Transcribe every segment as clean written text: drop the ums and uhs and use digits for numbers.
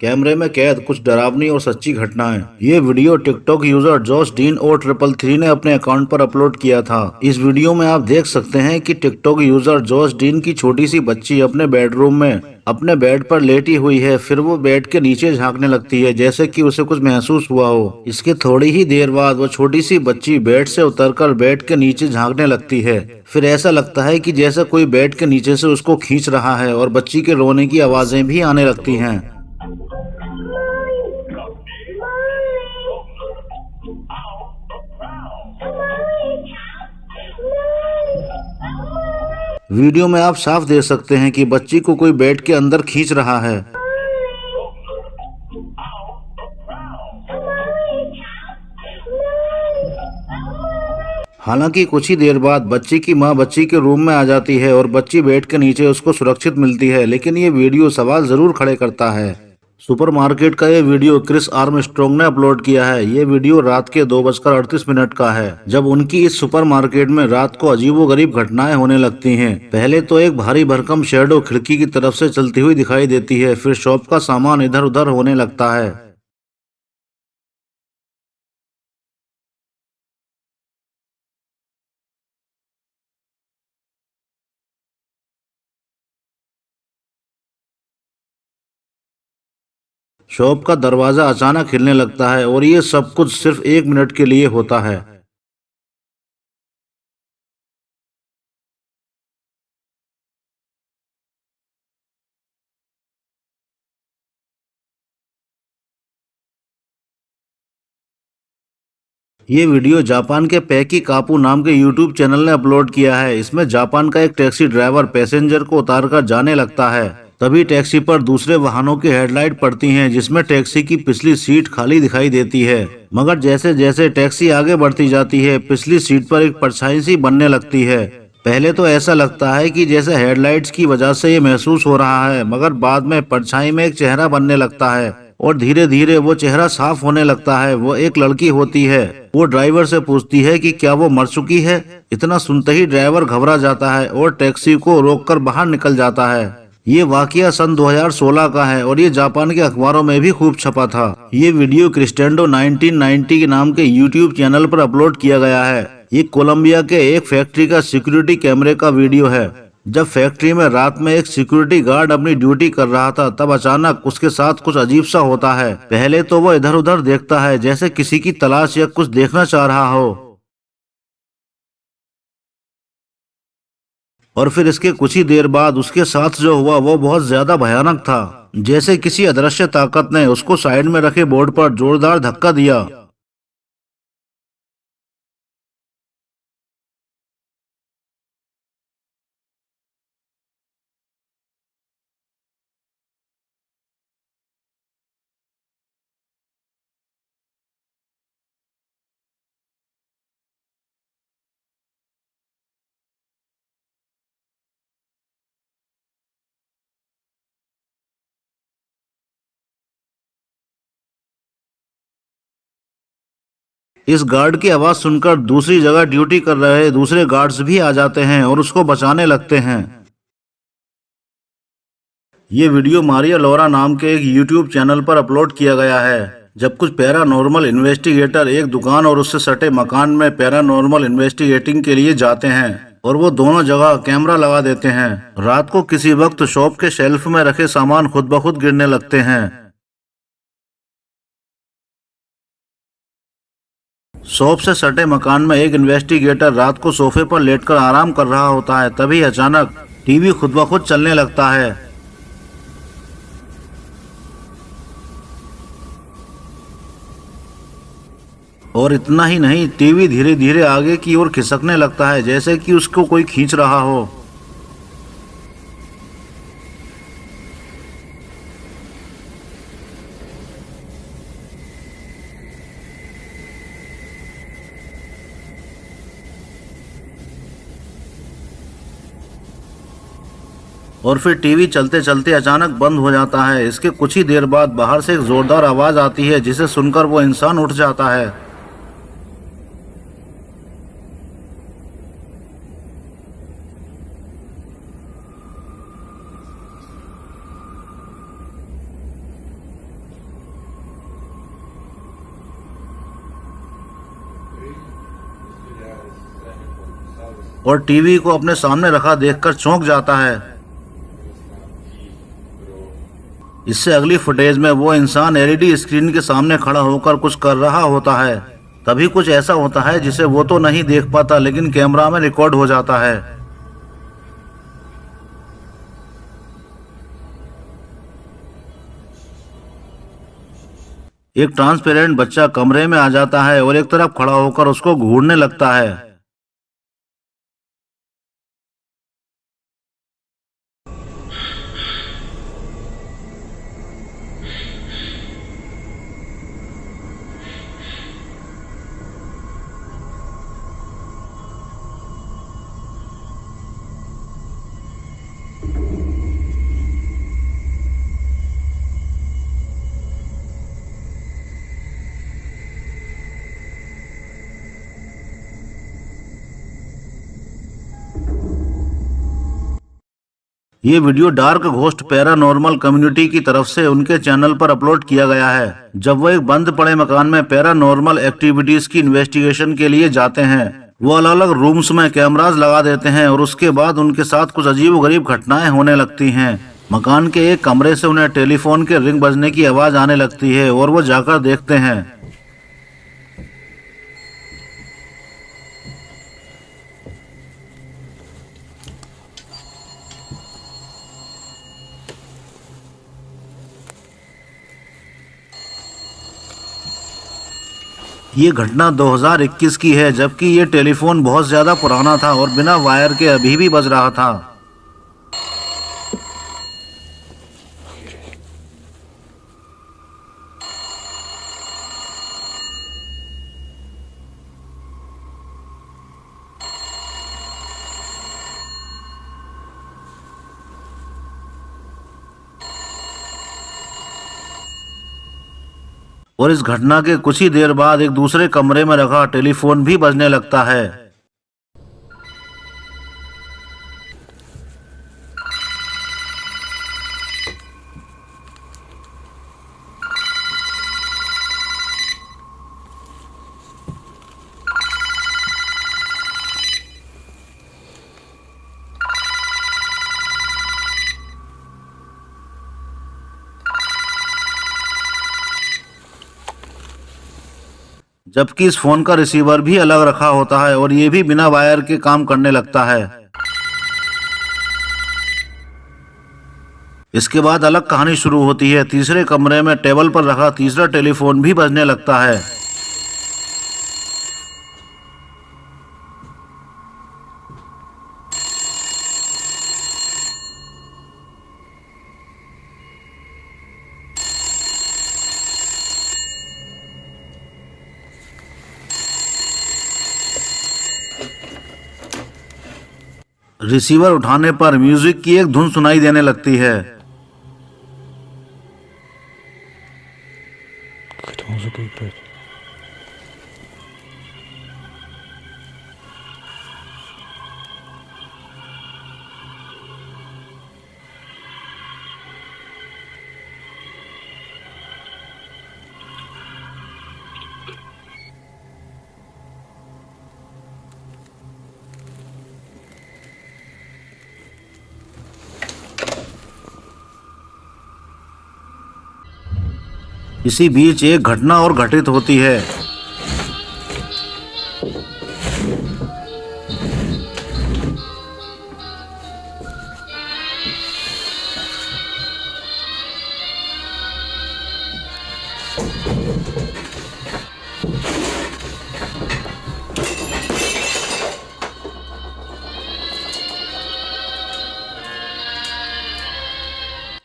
कैमरे में कैद कुछ डरावनी और सच्ची घटनाएं। ये video TikTok user Joss Dean और 333 ने अपने अकाउंट पर अपलोड किया था। इस वीडियो में आप देख सकते हैं कि टिकटॉक यूजर जॉस डीन की छोटी सी बच्ची अपने बेडरूम में अपने बेड पर लेटी हुई है। फिर वो बेड के नीचे झांकने लगती है जैसे कि उसे कुछ महसूस हुआ हो। इसके थोड़ी ही देर बाद वो छोटी सी बच्ची बेड से उतरकर बेड के नीचे झांकने लगती है। फिर ऐसा लगता है कि जैसे कोई बेड के नीचे से उसको खींच रहा है और बच्ची के रोने की आवाजें भी आने लगती हैं। वीडियो में आप साफ देख सकते हैं कि बच्ची को कोई बेड के अंदर खींच रहा है। हालांकि कुछ ही देर बाद बच्ची की मां बच्ची के रूम में आ जाती है और बच्ची बेड के नीचे उसको सुरक्षित मिलती है। लेकिन ये वीडियो सवाल जरूर खड़े करता है। सुपरमार्केट का ये वीडियो क्रिस आर्मस्ट्रॉन्ग ने अपलोड किया है। ये वीडियो रात के 2:38 का है, जब उनकी इस सुपरमार्केट में रात को अजीबोगरीब घटनाएं होने लगती हैं। पहले तो एक भारी भरकम शैडो खिड़की की तरफ से चलती हुई दिखाई देती है, फिर शॉप का सामान इधर उधर होने लगता है। शॉप का दरवाजा अचानक हिलने लगता है और ये सब कुछ सिर्फ 1 मिनट के लिए होता है। ये वीडियो जापान के पैकी कापू नाम के यूट्यूब चैनल ने अपलोड किया है। इसमें जापान का एक टैक्सी ड्राइवर पैसेंजर को उतारकर जाने लगता है। तभी टैक्सी पर दूसरे वाहनों की हेडलाइट पड़ती हैं, जिसमें टैक्सी की पिछली सीट खाली दिखाई देती है। मगर जैसे जैसे टैक्सी आगे बढ़ती जाती है, पिछली सीट पर एक परछाई सी बनने लगती है। पहले तो ऐसा लगता है कि जैसे हेडलाइट्स की वजह से ये महसूस हो रहा है, मगर बाद में परछाई में एक चेहरा बनने लगता है और धीरे धीरे वो चेहरा साफ होने लगता है। वो एक लड़की होती है। वो ड्राइवर से पूछती है कि क्या वो मर चुकी है। इतना सुनते ही ड्राइवर घबरा जाता है और टैक्सी को रोककर बाहर निकल जाता है। ये वाकया सन 2016 का है और ये जापान के अखबारों में भी खूब छपा था। ये वीडियो क्रिस्टेंडो 1990 के नाम के यूट्यूब चैनल पर अपलोड किया गया है। ये कोलंबिया के एक फैक्ट्री का सिक्योरिटी कैमरे का वीडियो है। जब फैक्ट्री में रात में एक सिक्योरिटी गार्ड अपनी ड्यूटी कर रहा था, तब अचानक उसके साथ कुछ अजीब सा होता है। पहले तो वो इधर उधर देखता है जैसे किसी की तलाश या कुछ देखना चाह रहा हो, और फिर इसके कुछ ही देर बाद उसके साथ जो हुआ वो बहुत ज्यादा भयानक था। जैसे किसी अदृश्य ताकत ने उसको साइड में रखे बोर्ड पर जोरदार धक्का दिया। इस गार्ड की आवाज सुनकर दूसरी जगह ड्यूटी कर रहे दूसरे गार्ड्स भी आ जाते हैं और उसको बचाने लगते हैं। ये वीडियो मारिया लोरा नाम के एक यूट्यूब चैनल पर अपलोड किया गया है। जब कुछ पैरानॉर्मल इन्वेस्टिगेटर एक दुकान और उससे सटे मकान में पैरानॉर्मल इन्वेस्टिगेटिंग के लिए जाते हैं और वो दोनों जगह कैमरा लगा देते हैं। रात को किसी वक्त शॉप के शेल्फ में रखे सामान खुद ब खुद गिरने लगते हैं। शॉप से सटे मकान में एक इन्वेस्टिगेटर रात को सोफे पर लेटकर आराम कर रहा होता है। तभी अचानक टीवी खुद ब खुद चलने लगता है। और इतना ही नहीं, टीवी धीरे धीरे आगे की ओर खिसकने लगता है जैसे कि उसको कोई खींच रहा हो। और फिर टीवी चलते चलते अचानक बंद हो जाता है। इसके कुछ ही देर बाद बाहर से एक जोरदार आवाज आती है, जिसे सुनकर वो इंसान उठ जाता है। और टीवी को अपने सामने रखा देखकर चौंक जाता है। इससे अगली फुटेज में वो इंसान एलईडी स्क्रीन के सामने खड़ा होकर कुछ कर रहा होता है। तभी कुछ ऐसा होता है जिसे वो तो नहीं देख पाता, लेकिन कैमरा में रिकॉर्ड हो जाता है। एक ट्रांसपेरेंट बच्चा कमरे में आ जाता है और एक तरफ खड़ा होकर उसको घूरने लगता है। ये video dark ghost paranormal community की तरफ से उनके चैनल पर अपलोड किया गया है। जब वो एक बंद पड़े मकान में पैरानॉर्मल एक्टिविटीज की इन्वेस्टिगेशन के लिए जाते हैं, वो अलग अलग रूम्स में कैमरास लगा देते हैं और उसके बाद उनके साथ कुछ अजीबोगरीब घटनाएं होने लगती हैं। मकान के एक कमरे से उन्हें टेलीफोन के रिंग बजने की आवाज आने लगती है और वो जाकर देखते हैं। ये घटना 2021 की है, जबकि ये टेलीफोन बहुत ज्यादा पुराना था और बिना वायर के अभी भी बज रहा था। और इस घटना के कुछ ही देर बाद एक दूसरे कमरे में रखा टेलीफोन भी बजने लगता है। जबकि इस फोन का रिसीवर भी अलग रखा होता है और ये भी बिना वायर के काम करने लगता है। इसके बाद अलग कहानी शुरू होती है। तीसरे कमरे में टेबल पर रखा तीसरा टेलीफोन भी बजने लगता है। रिसीवर उठाने पर म्यूजिक की एक धुन सुनाई देने लगती है। इसी बीच एक घटना और घटित होती है।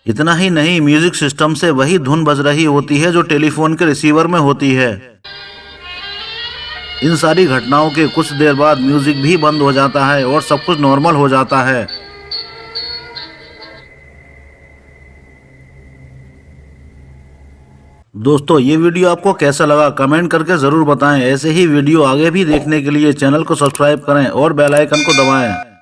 इतना ही नहीं, म्यूजिक सिस्टम से वही धुन बज रही होती है जो टेलीफोन के रिसीवर में होती है। इन सारी घटनाओं के कुछ देर बाद म्यूजिक भी बंद हो जाता है और सब कुछ नॉर्मल हो जाता है। दोस्तों, ये वीडियो आपको कैसा लगा कमेंट करके जरूर बताएं। ऐसे ही वीडियो आगे भी देखने के लिए चैनल को सब्सक्राइब करें और बेल आइकन को दबाएं।